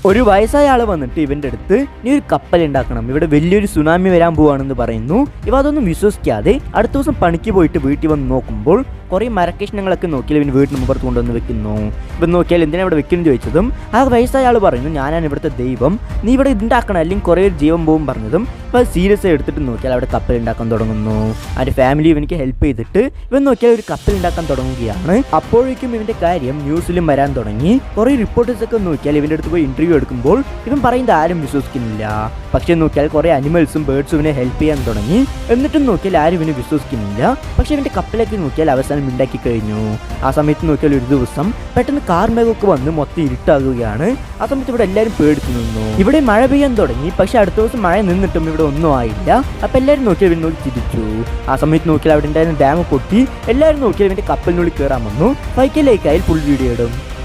ഒരു വയസ്സായ ആൾ വന്നിട്ട് ഇവൻ്റെ അടുത്ത് നീ ഒരു കപ്പൽ ഉണ്ടാക്കണം, ഇവിടെ വലിയൊരു സുനാമി വരാൻ പോവാണെന്ന് പറയുന്നു. ഇവ അതൊന്നും വിശ്വസിക്കാതെ അടുത്ത ദിവസം പണിക്ക് പോയിട്ട് വീട്ടിൽ വന്ന് നോക്കുമ്പോൾ കുറേ മരക്കഷ്ണങ്ങളൊക്കെ നോക്കിയാൽ ഇവൻ വീട്ടിന് മുമ്പത്ത് കൊണ്ടുവന്ന് വെക്കുന്നു. ഇവൻ നോക്കിയാൽ എന്തിനാ ഇവിടെ വെക്കുന്നു ചോദിച്ചതും ആ വയസ്സായ ആൾ പറയുന്നു ഞാനാണ് ഇവിടുത്തെ ദൈവം, നീ ഇവിടെ ഉണ്ടാക്കണം അല്ലെങ്കിൽ കുറേ ജീവൻ പോകും പറഞ്ഞതും ഇപ്പോൾ അത് സീരിയസ് ആയി എടുത്തിട്ട് നോക്കിയാൽ അവിടെ കപ്പൽ ഉണ്ടാക്കാൻ തുടങ്ങുന്നു. അവൻ്റെ ഫാമിലി ഇവനിക്ക് ഹെൽപ്പ് ചെയ്തിട്ട് ഇവൻ നോക്കിയാൽ ഒരു കപ്പൽ ഉണ്ടാക്കാൻ തുടങ്ങുകയാണ്. അപ്പോഴേക്കും ഇവൻ്റെ കാര്യം ന്യൂസിലും വരാൻ തുടങ്ങി. കുറേ റിപ്പോർട്ടേഴ്സ് ഒക്കെ നോക്കിയാൽ ഇവൻ്റെ അടുത്ത് പോയി ഇൻ്റർവ്യൂ എടുക്കുമ്പോൾ ഇവൻ പറയുന്നത് ആരും വിശ്വസിക്കുന്നില്ല. പക്ഷെ നോക്കിയാൽ കുറേ അനിമൽസും ബേർഡ്സും ഇവനെ ഹെൽപ്പ് ചെയ്യാൻ തുടങ്ങി. എന്നിട്ടും നോക്കിയാൽ ആരും ഇവനെ വിശ്വസിക്കുന്നില്ല. പക്ഷെ ഇവൻ്റെ കപ്പലൊക്കെ നോക്കിയാൽ അവസാനം ഉണ്ടാക്കി കഴിഞ്ഞു. ആ സമയത്ത് നോക്കിയാൽ ഒരു ദിവസം പെട്ടെന്ന് കാർമേഘമൊക്കെ വന്ന് മൊത്തം ഇരുട്ടാകുകയാണ്. ആ സമയത്ത് ഇവിടെ എല്ലാവരും പേടിച്ചു നിന്നു. ഇവിടെ മഴ പെയ്യാൻ തുടങ്ങി. പക്ഷെ അടുത്ത ദിവസം മഴ നിന്നിട്ടും ഇവിടെ ഒന്നും ആയില്ല. അപ്പം എല്ലാവരും നോക്കിയാൽ ഇവൻ നോക്കി ചിരിച്ചു. ആ സമയത്ത് നോക്കിയാൽ അവിടെ ഉണ്ടായിരുന്ന ഡാം പൊട്ടി. എല്ലാവരും നോക്കിയാൽ ഇവൻ്റെ കപ്പലിനുള്ളിൽ കയറാൻ വന്നു. 5K ലൈക്കായാൽ ഫുൾ വീഡിയോ ഇടും.